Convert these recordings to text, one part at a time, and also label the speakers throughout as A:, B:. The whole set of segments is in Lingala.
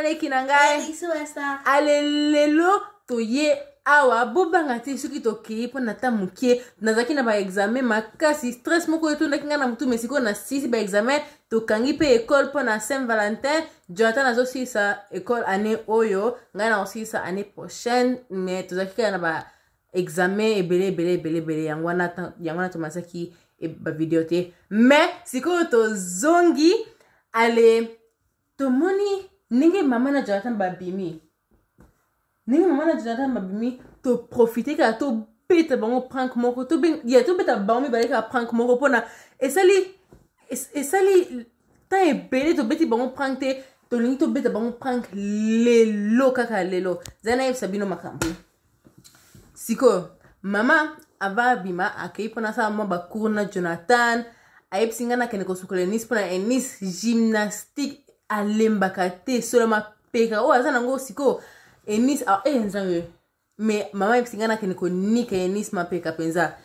A: leki na ngai. Ale lelo to ye awa bobanga te soki to ki po na ta mukie nazaki na ba examen makasi stress moko eto ndakinga na mutu mesiko na 6 ba examen to kangi pe école po na Saint Valentin Jonathan azosi sa école année oyo ngai na aussi sa année prochaine mais to zaki na ba examen ebele yangwana to masaki ba video te mais siko to zongi ale to moni ninge mama na Jonathan babimi ninge mama na Jonathan babimi to profiter ka to beta bango prank moko to ben ya to beta bango mi ka prank moko pona esali ta ebele to beti bango prank te to lingi to beta bango prank lelo kaka lelo zana yeb sabino makambo siko mama ava bima akei pona sa mo ba kurna Jonathan ayeb singana kene ko sukole nis pona enis gymnastique alemba kate solo ma peka o azana ngo siko enis nzange me mama ayeb singana kene ko nika enis ma peka penza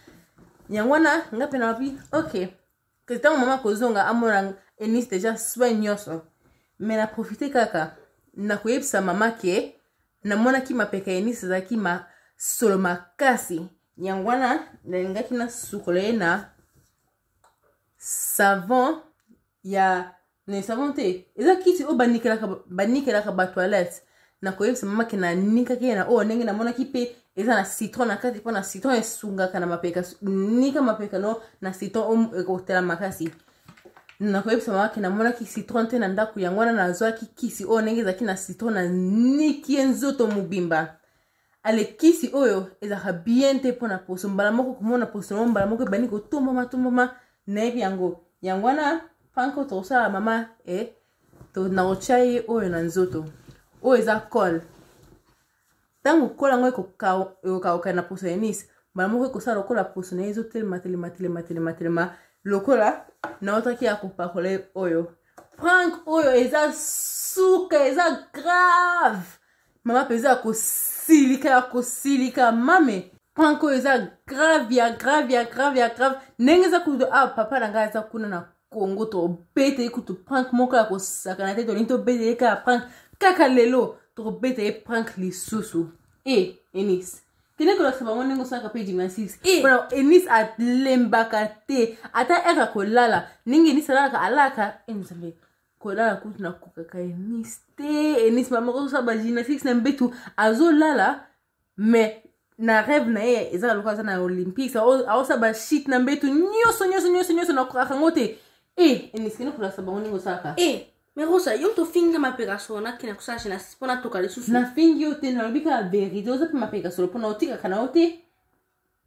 A: nyangwana ngapena wapi okay kizitanga mama kozonga amora enis deja soignoso me na profiter kaka na koyebisa mama ke na mona ki mapeka enis zaki ma solo makasi nyangwana ngaki na sukole na savon ya ne savon te eza kiti o banikela ka ba toilette na koyebisa mama ke na nika ke na o ndenge na mona ki pe eza na citron na kati po na citron esunga kana mapeka nika mapeka no na citron ekotela makasi na koyebisa mama ke na mona ki citron te na ndako yangwana na zwa ki kisi o ndenge zaki na citron na niki enzoto mubimba ale kisi oyo ezaka bien te pona poso mbala moko komona poso mbala moko bani ko tomboma na epi yangwana panko to sala mama to na ochai oyo na nzoto o eza kol tangu kola ngo ko na poso enis mbala moko ko sala kola poso na ezo telema lokola na otaki akopakole oyo prank oyo eza suka eza grave mama peza ko silika mame panko eza grave nengeza kudo papa nanga za kuna na Kongo to bete kutu prank moko ya ko sakana te to linto bete ka prank kaka lelo to bete prank lisusu enis kine ko laksa bango nengo saka page gymnastics bro enis lembaka te ata eka ko lala ningi ni sala ka alaka enzabe ko lala kutu na kukaka enis mama ko sa ba gymnastics na mbetu azo lala me na rêve na ye eza lokaza na Olympics a sa ba shit na mbetu nyoso na kukaka ngote enis kine ko laksa bango nengo saka
B: mais Rosa, yo to finga ma pegasona kina kusasha na spona toka lisusu.
A: Na fingi yo te na lobika verite oza pe ma pegasona pona otika kana ote.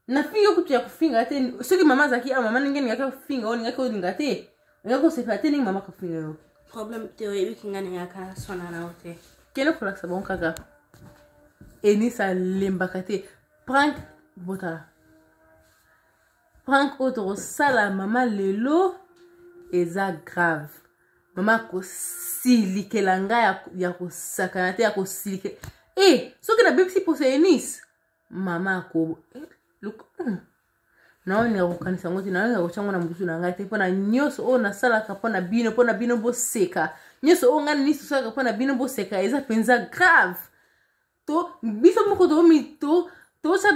A: Na fingi yo kutu ya kufinga te soki mama zaki mama ningeni ngaka kufinga o ngaka odinga te. Ngaka sepa te ningi mama kufinga yo.
B: Problem te o yebi kinga ngaka sona na ote.
A: Kele ko laksa bon kaka. Enisa lembaka te prank bota. Prank otro sala mama lelo eza grave. Mama ko silike langa ya ko sakana te ya ko silike soki na bebisi poso enis mama ko look na oni ya kokanisa ngoti na nga kochango na mbusu na ngai te pona nyoso o na sala ka pona bino bo seka nyoso o ngani nisu sala ka pona bino bo seka eza penza grave to biso moko to mi to sa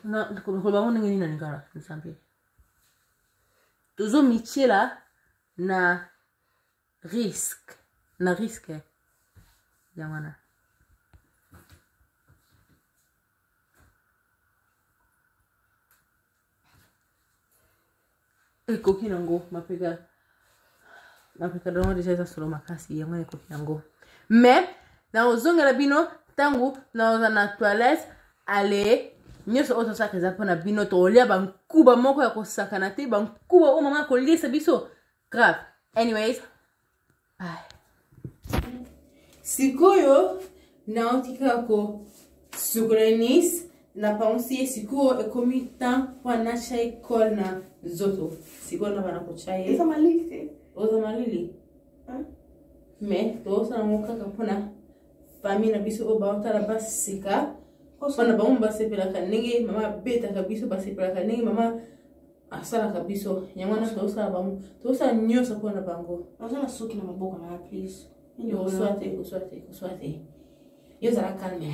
A: na ko ba ngoni ngini na ngara nsampe tozo michela na risque yamana koki nango mapeka dongo deja solo makasi yamana koki nango mais na ozongela bino tangu na toilette ale nyoso oto saka za pona bino to olia bankuba moko ya kosakana te bankuba o mama ko lisa biso grave anyways sikoyo na otika ko sukurenis na pansi sikoyo ekomi tan wana chai kol na zoto sikoyo na bana ko chai
B: eza malili
A: oza malili me to sa moka kapona famille na biso o ba otala basika pona ba umba sepela kanenge mama beta kabiso basepela kanenge mama asala kabiso nyangwana to sa nyosa pona bango
B: azana soki na maboko na please
A: Yo swate. Yo ça la calme.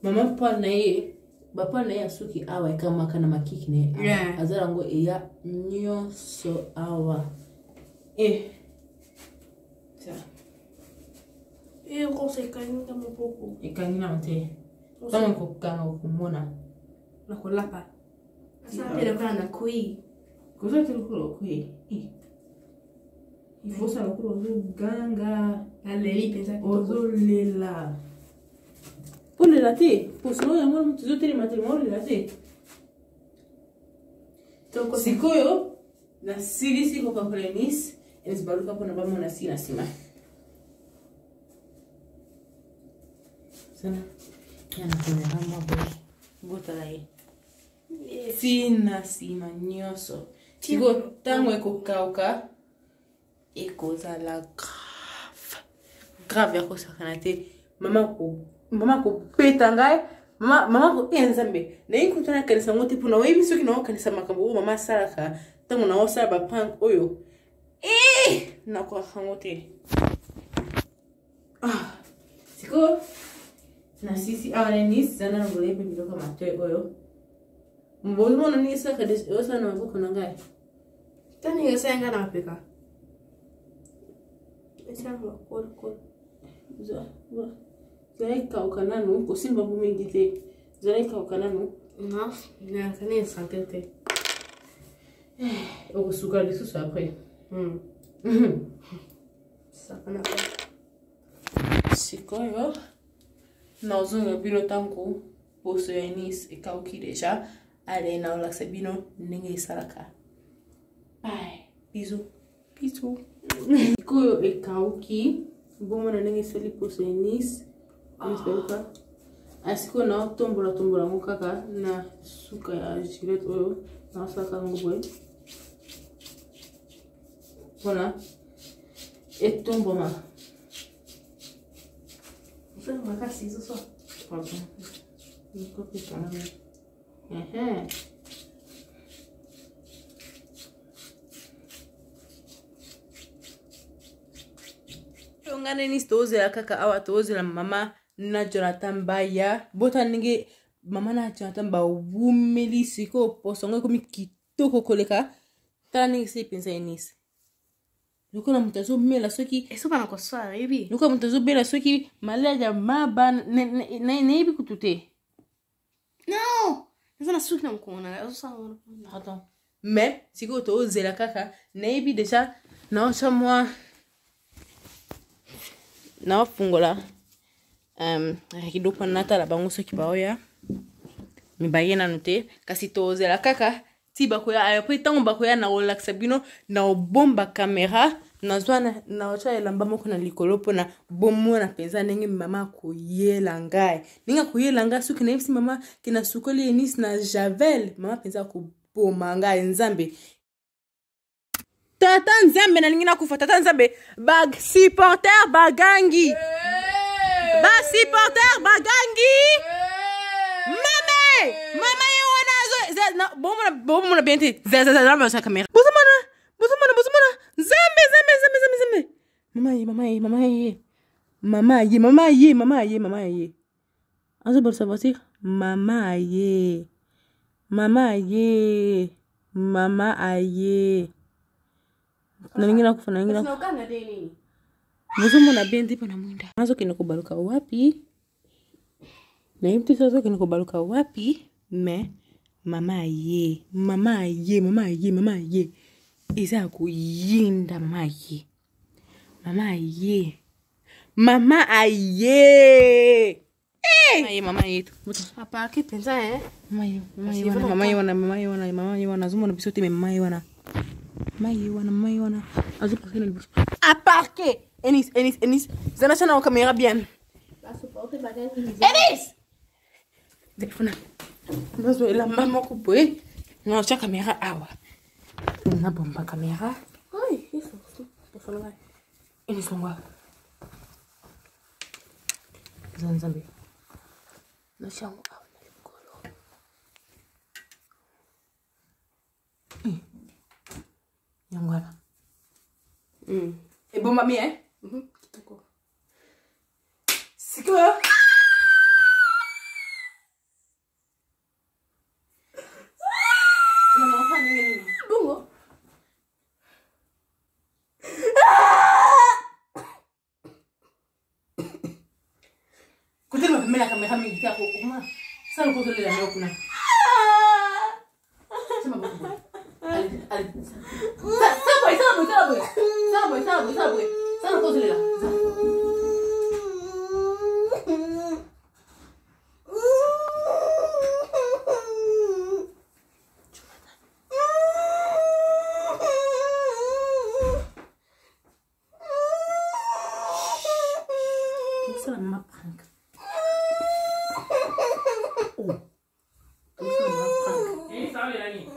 A: Mama Paul na ye ba Paul na ye asuki awa kama kana makiki ne azara ngo eya nyoso awa ça
B: consequence kama poko
A: ikangina mte kama kokanga kumona
B: na kolapa asa tele kana na kui
A: kuzo tulikolo kui il faut ça le ganga
B: la leli pensa
A: ozolela pour le latte pour sinon ya mwana mtu zote matemo le latte donc sikoyo na siri siko kwa plenis esbaruka pona ba mona sina sima sana yana kuna kama bota la sina sima nyoso siko tango ekokauka ekoza la grave yako sakanate mama ko peta ngai mama ko enzambe na inkutana kanisa ngote puna webi soki na kanisa makambo mama salaka tango na osala ba prank oyo na ko hangote siko na sisi ni sana ngole pe biloka mate oyo mbolo na ni saka des osa na maboko na ngai
B: tani yosenga na peka esa ko Zalaika ukananu kusimba bumingi te zalaika ukananu
A: na kane santete okusuka lisusu après
B: ça kana
A: sikoyo na ozonga bino tangu poso ya Nice ekauki deja ale na olaksa bino ndenge esalaka bisous sikoyo ekauki bongo na ndenge esali poso ya Nice Nisperuka asiko na tombola ngo kaka na suka ya gilet oyo na saka ngo boy voilà et tomboma
B: c'est ma casse ce soir
A: pardon ni copie kana ngane ni stoze kaka awa toze la mama na Jonathan Baya bota ninge mama na Jonathan ba wumeli siko posongo komi kitoko koleka tani se pensa Nice luko na mutazo mela soki
B: eso bana ko swara ibi
A: luko mutazo bela soki malaja maba na ibi kutute
B: no nzana suki na mkona eso sa
A: attends mais siko toze la kaka na ibi déjà na chamwa na fungola kidopa nata la bango soki baoya mibaye na note kasi tozela kaka ti bakoya après tango bakoya na relaxa bino na obomba camera na zwana na ocha elamba moko na likolo pona bomo na penza ndenge mama koyela ngai ninga koyela ngai soki na yebisi mama kina sukoli Nice na Javel mama penza ko boma ngai nzambe tata nzambe na ningi na kufa tata nzambe bag supporter bagangi ba supporter bagangi mama ye wana zo bomo na bente za sa kamera bozomana zambe mama ye azo bol savoir mama ye na ningina kufa na ningina
B: ukanga deni
A: bozomona bente pana mwinda azo kene kubaluka wapi na yimti sazo kene kubaluka wapi me mama ye isa kuyinda mama ye mama yetu
B: papa ki pensa
A: mama ye wana zumona bisote me mama ye wana Maiwana. Azo parquer na libouche. A parquer. Enis. Zana sana caméra bien. Enis. Téléphone. Nazo ela mama couper. Non, cha caméra awa. Na bomba caméra.
B: Ai, isso. Téléphone vai.
A: Enis ngwa. Zanzambe. Na chango awa na likolo. Yangwana. Et bon mamie hein? C'est quoi?
B: Bongo.
A: Écoutez, mais la caméra militaire pour moi. Ça le contrôle de la main. C'est ma bonne. Allez. Ça le contrôle là. Ça la m'a prank. Oh. Ça m'a prank.
C: Eh, ça va la nuit.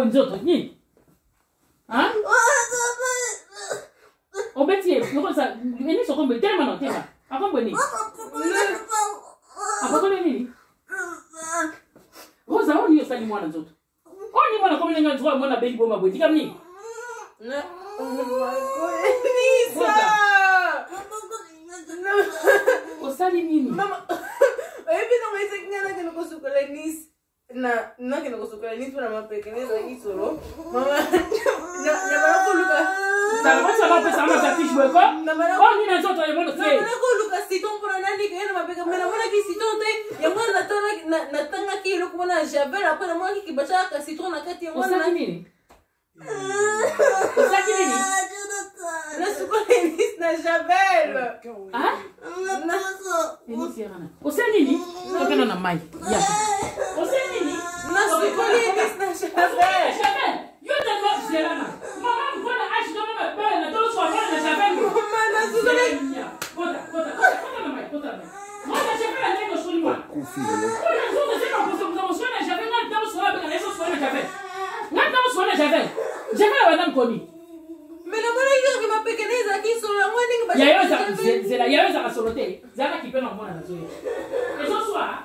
C: Nzoto ni hein obeti no sa eni so ko be tema no tema akombo ni akombo ni Rosa oni yosali mwana nzoto oni mwana komi nga nzoto mwana beli boma bwe dikamni
A: Na
C: osali nini
A: mama ebi no me sekngana ke no kosukola nis na ke no kosukola nis para mapekeneza isoro mama na mara ko luka
C: sana basa ba pesa ama tafish bweko oni na nzoto ya mwana fe
A: na ko luka siton para nani ke na mapeka mena mwana ki siton te ya mwana na tanga ki lo kuma na javel après mwana ki kibasha ka siton na kati ya mwana
C: osali nini osali nini
A: na sukola nis na javel
C: ah osali nini okena na mai ya osali nini
A: na sukola nis na javel
C: yo de ko zelana mama mbona ashi ndo mama bele na tolo swa na javel
A: mama na sukola
C: kota na mai mwana javel ndio suli mwana kuna zote ziko kwa sababu na javel na tolo swa bele na hizo swa na javel na tolo swa na javel wana mkoni
A: mena mwana hiyo ke mapekeneza ki solo ya mwana ngi
C: zela yaweza kasolote zaka kipena mwana na zoe ezo swa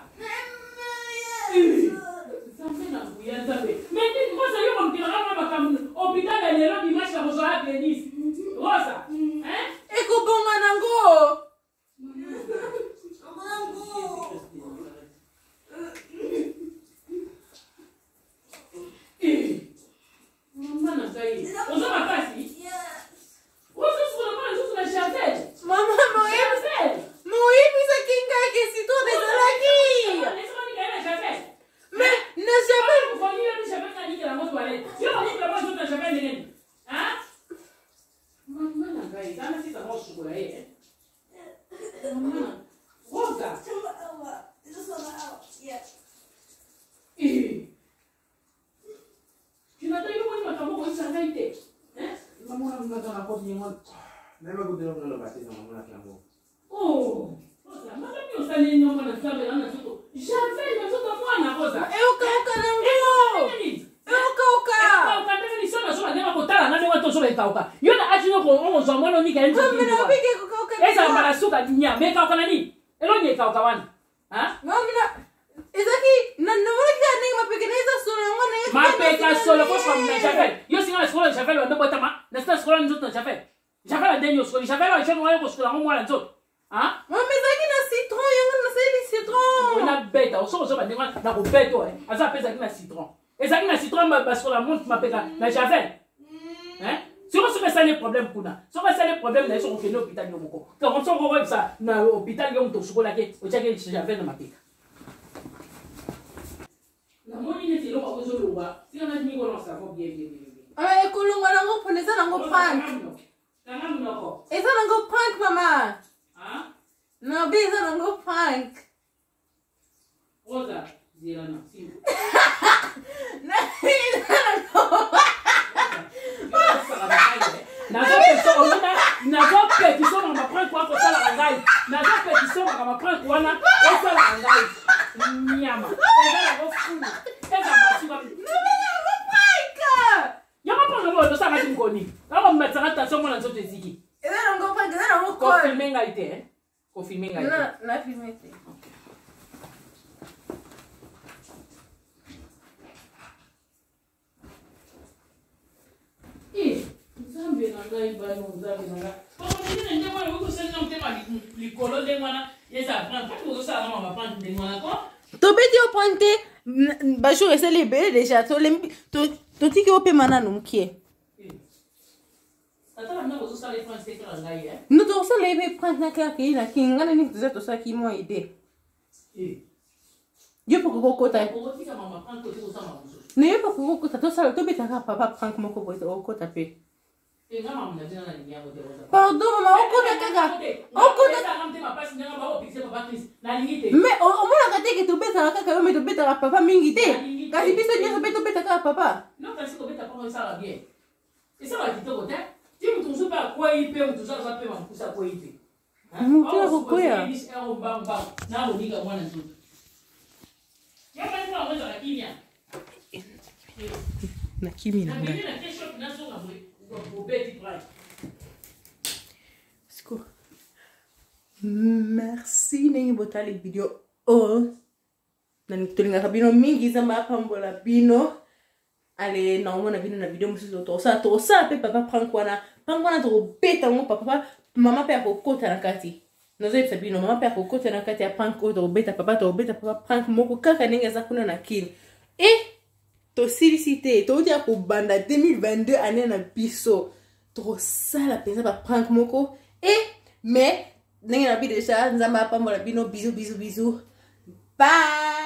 C: Samena kuyanza be. Mimi ngoza yuko mkilala kama hospitali leo dimashi na mozo yake ni. Rosa.
A: Eko bonga nango.
C: Mama na sai. Ozo makasi? Ozo sura mama ozo na javel.
A: Mama moibi sa kinga ke sito de zalaki. Mais ne jamais
C: Oh, mama mimi usali nyoma na sabe ana soto. Javel na soto mwana koza.
A: Euka nango. Euka.
C: Ndeni sona nema kotala na watu sobe kauka. Yona achino ko ongo zo mwana ni kaenzi.
A: Mama na bige kuka.
C: Esa mara suka nya me kauka nani? Elonye kauka wana. Ha?
A: Mama ezaki na mwana ki ani mapekeneza solo ya mwana.
C: Mapeka solo kwa mna javel. Yo singa solo javel ndo botama. Na sta solo nzoto javel. J'avais la dernière chose, j'avais la jeune moyen pour la moi la zone. Hein?
A: Mais ça qui na citron, il y a citron.
C: On a bête, on sort ça va na ko bête ouais. Asa pesa qui na citron. Et ça qui na citron parce que la montre m'appelle na javel. Hein? Si on se met ça les problèmes pour na. Si on met ça les problèmes là sur au hôpital yo moko. Quand on sort on ça na hôpital yo to suko la ke o tchake javel na mapeka. Na moni ne tilo ko zo loba. Si on a mis ko ça va bien.
A: Ah kulunga nango pone ça nango prank. Et ça nango prank mama.
C: Hein?
A: Non, mais ça nango prank.
C: Rosa, zira na sim.
A: Tobeti o ponte basho resele bele déjà to lembi to tiki o pe mana no mkie. Nous devons les prendre na kaki na kinga na ni tuzeto sa ki mo ide. Yo poko kota. Ne yo poko kota to sa to beta ka papa prendre moko boito o kota pe. Pardon maman o kota kaka. O kota. Mais o mo na kate ke to beta kaka yo me to beta papa mingi te. Kasi biso nyo to beta ka papa.
C: Non kasi ko beta pa ça va bien. Et ça va kitoko te. Si vous trouvez pas quoi il peut, tout ça va faire un coup ça quoi il peut.
A: Hein? Quoi ya?
C: Na mo diga mwana nzuri. Ya pas kwa mwanzo la kimya.
A: Na kimi na
C: ngai. Na kesho tunazo kwa beti price.
A: Siko. Merci nengi botali video. Oh. Nani tulinga kabino mingi zamba pambola bino. Allez, normalement, on a vu dans la vidéo, to ça, papa prend quoi là, prend quoi là, to bête mon papa, maman père au côté na kati. Nous avons fait bien, maman père au côté na kati, prend quoi, to bête papa prend moko kaka nenga za kuna na kin. Et to sollicité, to dia ko banda 2022 année na biso, to ça la pensa pa prend moko. Et mais nenga na bi déjà, nzamba pa mo la bino, bisous. Bye.